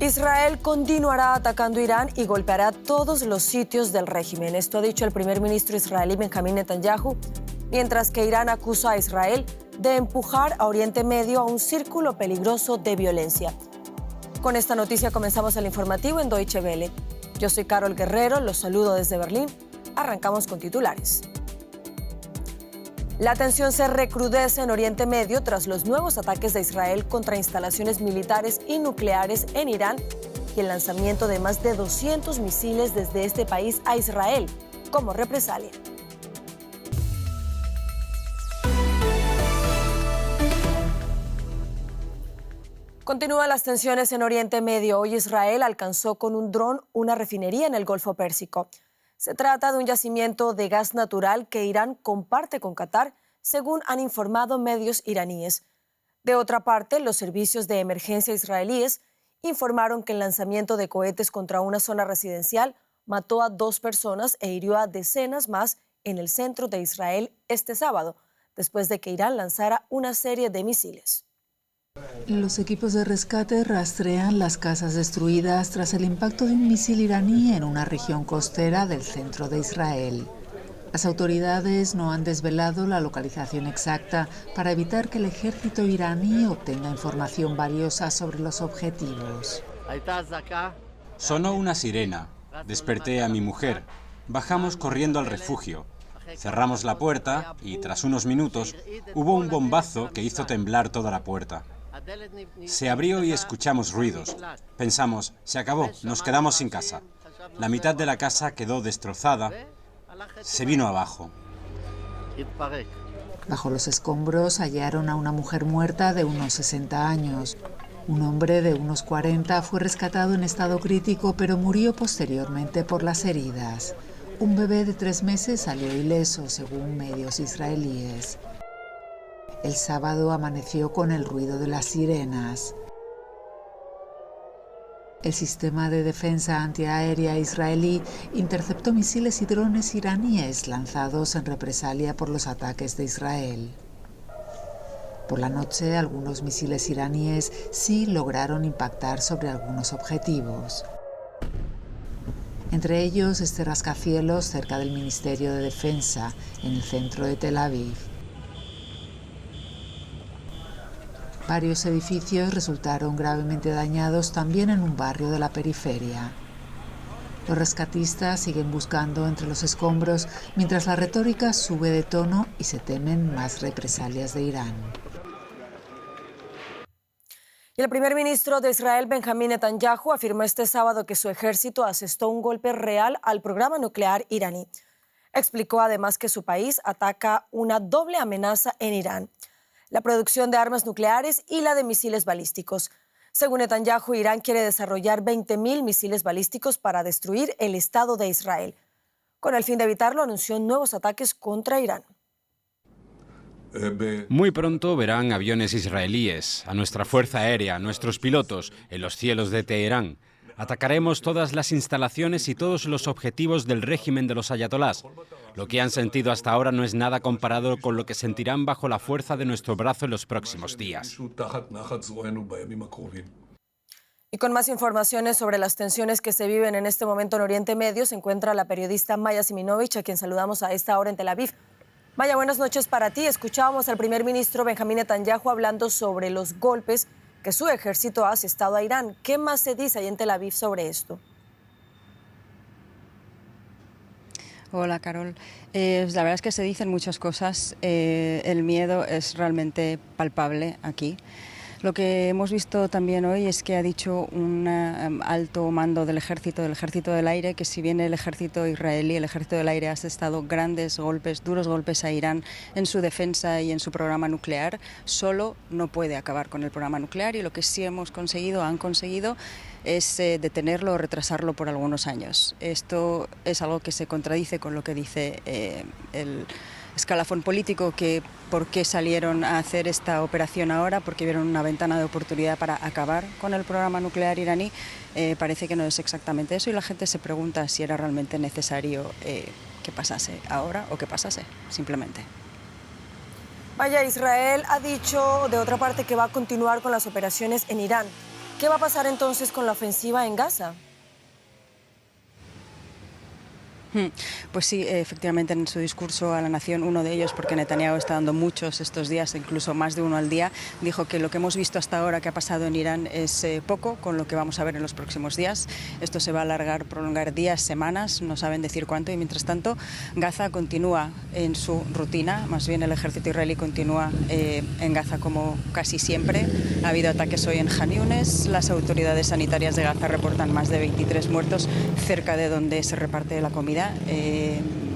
Israel continuará atacando Irán y golpeará todos los sitios del régimen. Esto ha dicho el primer ministro israelí Benjamín Netanyahu, mientras que Irán acusa a Israel de empujar a Oriente Medio a un círculo peligroso de violencia. Con esta noticia comenzamos el informativo en Deutsche Welle. Yo soy Carol Guerrero, los saludo desde Berlín. Arrancamos con titulares. La tensión se recrudece en Oriente Medio tras los nuevos ataques de Israel contra instalaciones militares y nucleares en Irán y el lanzamiento de más de 200 misiles desde este país a Israel como represalia. Continúan las tensiones en Oriente Medio. Hoy Israel alcanzó con un dron una refinería en el Golfo Pérsico. Se trata de un yacimiento de gas natural que Irán comparte con Qatar, según han informado medios iraníes. De otra parte, los servicios de emergencia israelíes informaron que el lanzamiento de cohetes contra una zona residencial mató a 2 personas e hirió a decenas más en el centro de Israel este sábado, después de que Irán lanzara una serie de misiles. Los equipos de rescate rastrean las casas destruidas tras el impacto de un misil iraní en una región costera del centro de Israel. Las autoridades no han desvelado la localización exacta para evitar que el ejército iraní obtenga información valiosa sobre los objetivos. Sonó una sirena. Desperté a mi mujer. Bajamos corriendo al refugio. Cerramos la puerta y, tras unos minutos, hubo un bombazo que hizo temblar toda la puerta. Se abrió y escuchamos ruidos. Pensamos, se acabó, nos quedamos sin casa. La mitad de la casa quedó destrozada. Se vino abajo. Bajo los escombros hallaron a una mujer muerta de unos 60 años. Un hombre de unos 40 fue rescatado en estado crítico, pero murió posteriormente por las heridas. Un bebé de 3 meses salió ileso, según medios israelíes. El sábado amaneció con el ruido de las sirenas. El sistema de defensa antiaérea israelí interceptó misiles y drones iraníes lanzados en represalia por los ataques de Israel. Por la noche, algunos misiles iraníes sí lograron impactar sobre algunos objetivos. Entre ellos, este rascacielos cerca del Ministerio de Defensa, en el centro de Tel Aviv. Varios edificios resultaron gravemente dañados también en un barrio de la periferia. Los rescatistas siguen buscando entre los escombros mientras la retórica sube de tono y se temen más represalias de Irán. Y el primer ministro de Israel, Benjamín Netanyahu, afirmó este sábado que su ejército asestó un golpe real al programa nuclear iraní. Explicó además que su país ataca una doble amenaza en Irán: la producción de armas nucleares y la de misiles balísticos. Según Netanyahu, Irán quiere desarrollar 20.000 misiles balísticos para destruir el Estado de Israel. Con el fin de evitarlo, anunció nuevos ataques contra Irán. Muy pronto verán aviones israelíes, a nuestra fuerza aérea, a nuestros pilotos, en los cielos de Teherán. Atacaremos todas las instalaciones y todos los objetivos del régimen de los ayatolás. Lo que han sentido hasta ahora no es nada comparado con lo que sentirán bajo la fuerza de nuestro brazo en los próximos días. Y con más informaciones sobre las tensiones que se viven en este momento en Oriente Medio, se encuentra la periodista Maya Siminovich, a quien saludamos a esta hora en Tel Aviv. Maya, buenas noches para ti. Escuchábamos al primer ministro Benjamín Netanyahu hablando sobre los golpes que su ejército ha asestado a Irán. ¿Qué más se dice ahí en Tel Aviv sobre esto? Hola, Carol. La verdad es que se dicen muchas cosas. El miedo es realmente palpable aquí. Lo que hemos visto también hoy es que ha dicho un alto mando del ejército del aire, que si bien el ejército israelí, el ejército del aire ha asestado grandes golpes, duros golpes a Irán en su defensa y en su programa nuclear, solo no puede acabar con el programa nuclear, y lo que sí han conseguido es detenerlo o retrasarlo por algunos años. Esto es algo que se contradice con lo que dice el escalafón político, que por qué salieron a hacer esta operación ahora, porque vieron una ventana de oportunidad para acabar con el programa nuclear iraní. Parece que no es exactamente eso, y la gente se pregunta si era realmente necesario que pasase ahora o que pasase simplemente. Vaya, Israel ha dicho de otra parte que va a continuar con las operaciones en Irán. ¿Qué va a pasar entonces con la ofensiva en Gaza? Pues sí, efectivamente en su discurso a la nación, uno de ellos, porque Netanyahu está dando muchos estos días, incluso más de uno al día, dijo que lo que hemos visto hasta ahora que ha pasado en Irán es poco con lo que vamos a ver en los próximos días. Esto se va a alargar, prolongar días, semanas, no saben decir cuánto, y mientras tanto Gaza continúa en su rutina, más bien el ejército israelí continúa en Gaza como casi siempre. Ha habido ataques hoy en Khan Yunis, las autoridades sanitarias de Gaza reportan más de 23 muertos cerca de donde se reparte la comida.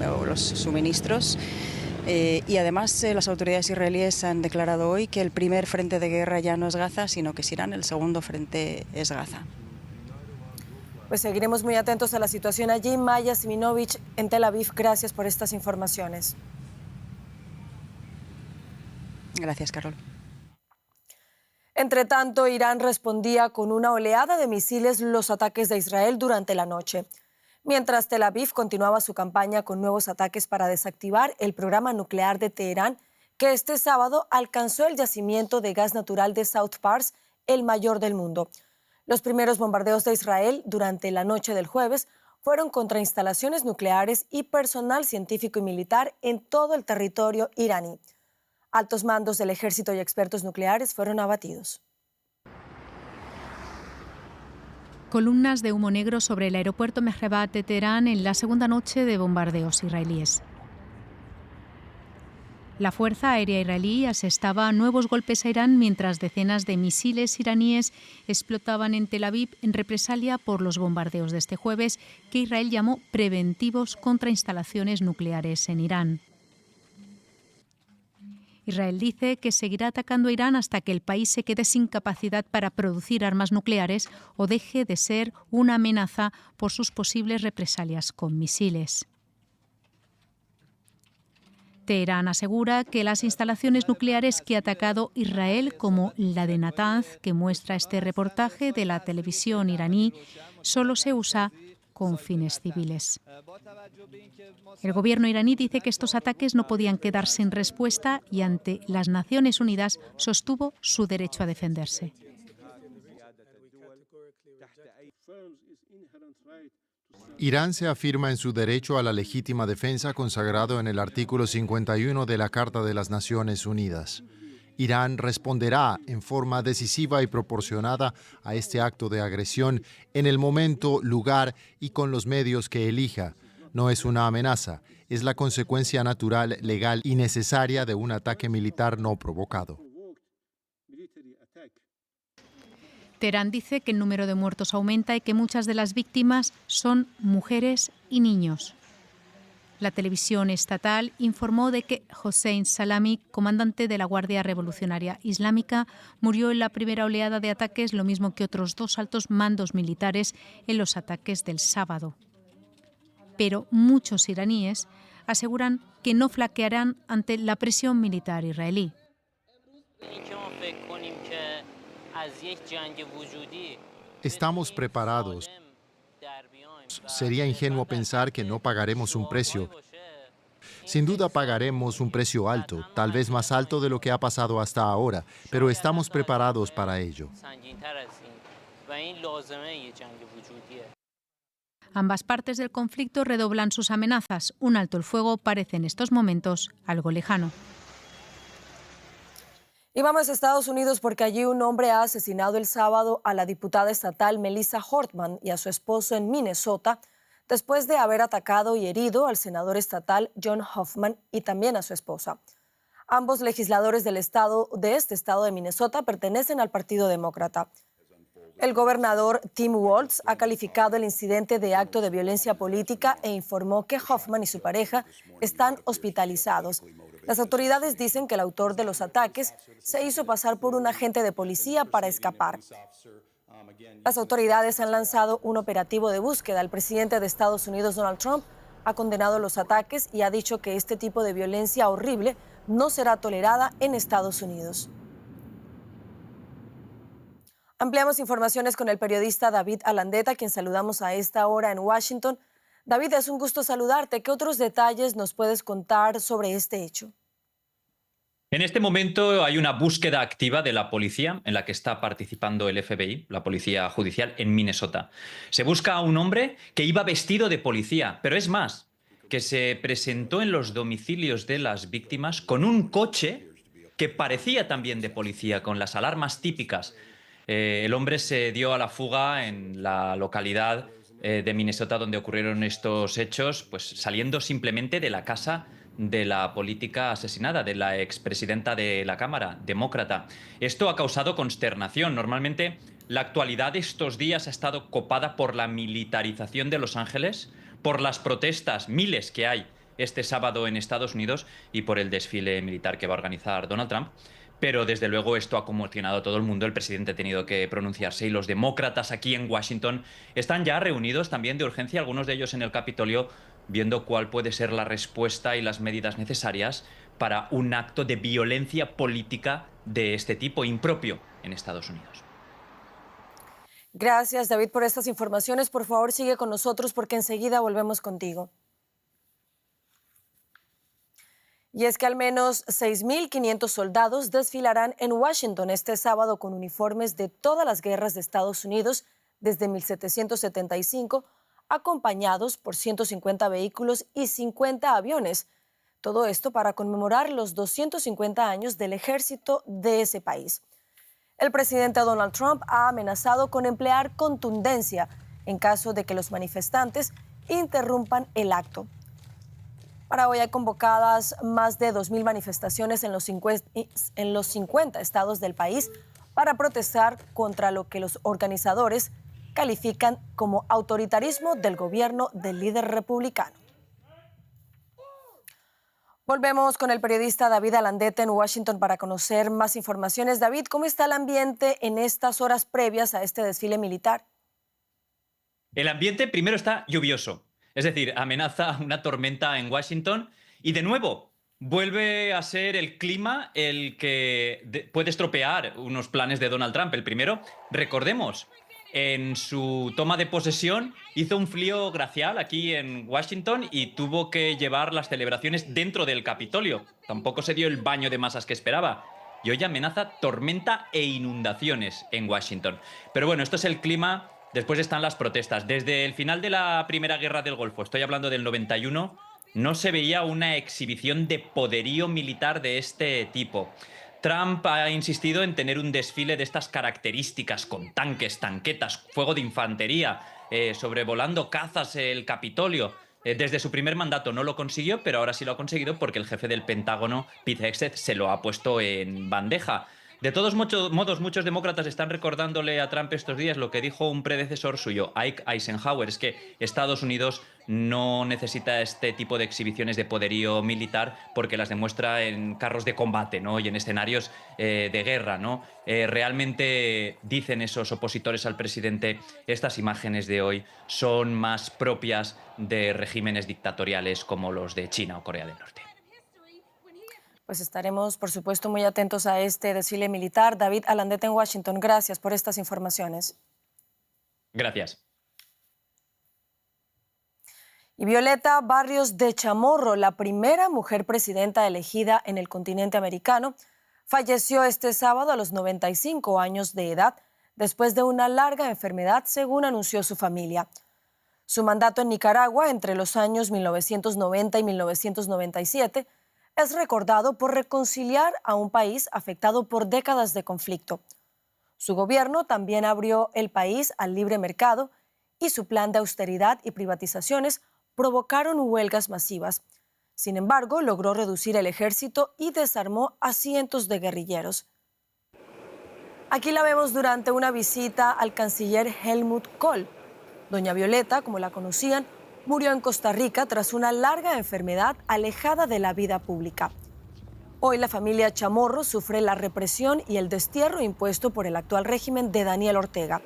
O los suministros. Y además las autoridades israelíes han declarado hoy que el primer frente de guerra ya no es Gaza, sino que es Irán, el segundo frente es Gaza. Pues seguiremos muy atentos a la situación allí. Maya Siminovich en Tel Aviv, gracias por estas informaciones. Gracias, Carol. Entre tanto, Irán respondía con una oleada de misiles los ataques de Israel durante la noche. Mientras Tel Aviv continuaba su campaña con nuevos ataques para desactivar el programa nuclear de Teherán, que este sábado alcanzó el yacimiento de gas natural de South Pars, el mayor del mundo. Los primeros bombardeos de Israel durante la noche del jueves fueron contra instalaciones nucleares y personal científico y militar en todo el territorio iraní. Altos mandos del ejército y expertos nucleares fueron abatidos. Columnas de humo negro sobre el aeropuerto Mehrebat de Teherán en la segunda noche de bombardeos israelíes. La Fuerza Aérea israelí asestaba nuevos golpes a Irán mientras decenas de misiles iraníes explotaban en Tel Aviv en represalia por los bombardeos de este jueves que Israel llamó preventivos contra instalaciones nucleares en Irán. Israel dice que seguirá atacando a Irán hasta que el país se quede sin capacidad para producir armas nucleares o deje de ser una amenaza por sus posibles represalias con misiles. Teherán asegura que las instalaciones nucleares que ha atacado Israel, como la de Natanz, que muestra este reportaje de la televisión iraní, solo se usa con fines civiles. El gobierno iraní dice que estos ataques no podían quedar sin respuesta y ante las Naciones Unidas sostuvo su derecho a defenderse. Irán se afirma en su derecho a la legítima defensa consagrado en el artículo 51 de la Carta de las Naciones Unidas. Irán responderá en forma decisiva y proporcionada a este acto de agresión en el momento, lugar y con los medios que elija. No es una amenaza, es la consecuencia natural, legal y necesaria de un ataque militar no provocado. Teherán dice que el número de muertos aumenta y que muchas de las víctimas son mujeres y niños. La televisión estatal informó de que Hossein Salami, comandante de la Guardia Revolucionaria Islámica, murió en la primera oleada de ataques, lo mismo que otros 2 altos mandos militares en los ataques del sábado. Pero muchos iraníes aseguran que no flaquearán ante la presión militar israelí. Estamos preparados. Sería ingenuo pensar que no pagaremos un precio. Sin duda pagaremos un precio alto, tal vez más alto de lo que ha pasado hasta ahora, pero estamos preparados para ello. Ambas partes del conflicto redoblan sus amenazas. Un alto el fuego parece en estos momentos algo lejano. Y vamos a Estados Unidos porque allí un hombre ha asesinado el sábado a la diputada estatal Melissa Hortman y a su esposo en Minnesota después de haber atacado y herido al senador estatal John Hoffman y también a su esposa. Ambos legisladores de este estado de Minnesota pertenecen al Partido Demócrata. El gobernador Tim Walz ha calificado el incidente de acto de violencia política e informó que Hoffman y su pareja están hospitalizados. Las autoridades dicen que el autor de los ataques se hizo pasar por un agente de policía para escapar. Las autoridades han lanzado un operativo de búsqueda. El presidente de Estados Unidos, Donald Trump, ha condenado los ataques y ha dicho que este tipo de violencia horrible no será tolerada en Estados Unidos. Ampliamos informaciones con el periodista David Alandeta, a quien saludamos a esta hora en Washington. David, es un gusto saludarte. ¿Qué otros detalles nos puedes contar sobre este hecho? En este momento hay una búsqueda activa de la policía en la que está participando el FBI, la policía judicial, en Minnesota. Se busca a un hombre que iba vestido de policía, pero es más, que se presentó en los domicilios de las víctimas con un coche que parecía también de policía, con las alarmas típicas. El hombre se dio a la fuga en la localidad de Minnesota donde ocurrieron estos hechos, pues saliendo simplemente de la casa de la política asesinada, de la expresidenta de la Cámara, demócrata. Esto ha causado consternación. Normalmente la actualidad de estos días ha estado copada por la militarización de Los Ángeles, por las protestas, miles que hay este sábado en Estados Unidos y por el desfile militar que va a organizar Donald Trump. Pero desde luego esto ha conmocionado a todo el mundo. El presidente ha tenido que pronunciarse y los demócratas aquí en Washington están ya reunidos también de urgencia, algunos de ellos en el Capitolio, viendo cuál puede ser la respuesta y las medidas necesarias para un acto de violencia política de este tipo, impropio en Estados Unidos. Gracias, David, por estas informaciones. Por favor, sigue con nosotros porque enseguida volvemos contigo. Y es que al menos 6.500 soldados desfilarán en Washington este sábado con uniformes de todas las guerras de Estados Unidos desde 1775, acompañados por 150 vehículos y 50 aviones. Todo esto para conmemorar los 250 años del ejército de ese país. El presidente Donald Trump ha amenazado con emplear contundencia en caso de que los manifestantes interrumpan el acto. Para hoy hay convocadas más de 2.000 manifestaciones en los 50 estados del país para protestar contra lo que los organizadores califican como autoritarismo del gobierno del líder republicano. Volvemos con el periodista David Alandete en Washington para conocer más informaciones. David, ¿cómo está el ambiente en estas horas previas a este desfile militar? El ambiente primero está lluvioso, es decir, amenaza una tormenta en Washington y de nuevo vuelve a ser el clima el que puede estropear unos planes de Donald Trump. El primero, recordemos, en su toma de posesión hizo un frío glacial aquí en Washington y tuvo que llevar las celebraciones dentro del Capitolio. Tampoco se dio el baño de masas que esperaba. Y hoy amenaza tormenta e inundaciones en Washington. Pero bueno, esto es el clima. Después están las protestas. Desde el final de la Primera Guerra del Golfo, estoy hablando del 91, no se veía una exhibición de poderío militar de este tipo. Trump ha insistido en tener un desfile de estas características, con tanques, tanquetas, fuego de infantería, sobrevolando cazas el Capitolio. Desde su primer mandato no lo consiguió, pero ahora sí lo ha conseguido porque el jefe del Pentágono, Pete Hegseth, se lo ha puesto en bandeja. De todos modos, muchos demócratas están recordándole a Trump estos días lo que dijo un predecesor suyo, Ike Eisenhower, es que Estados Unidos no necesita este tipo de exhibiciones de poderío militar porque las demuestra en carros de combate, ¿no? Y en escenarios de guerra, ¿no? Realmente, dicen esos opositores al presidente, estas imágenes de hoy son más propias de regímenes dictatoriales como los de China o Corea del Norte. Pues estaremos, por supuesto, muy atentos a este desfile militar. David Alandete en Washington, gracias por estas informaciones. Gracias. Y Violeta Barrios de Chamorro, la primera mujer presidenta elegida en el continente americano, falleció este sábado a los 95 años de edad después de una larga enfermedad, según anunció su familia. Su mandato en Nicaragua entre los años 1990 y 1997 es recordado por reconciliar a un país afectado por décadas de conflicto. Su gobierno también abrió el país al libre mercado y su plan de austeridad y privatizaciones provocaron huelgas masivas. Sin embargo, logró reducir el ejército y desarmó a cientos de guerrilleros. Aquí la vemos durante una visita al canciller Helmut Kohl. Doña Violeta, como la conocían, murió en Costa Rica tras una larga enfermedad alejada de la vida pública. Hoy la familia Chamorro sufre la represión y el destierro impuesto por el actual régimen de Daniel Ortega.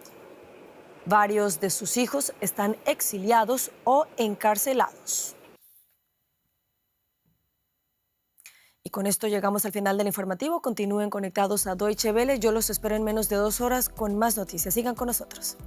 Varios de sus hijos están exiliados o encarcelados. Y con esto llegamos al final del informativo. Continúen conectados a Deutsche Welle. Yo los espero en menos de 2 horas con más noticias. Sigan con nosotros.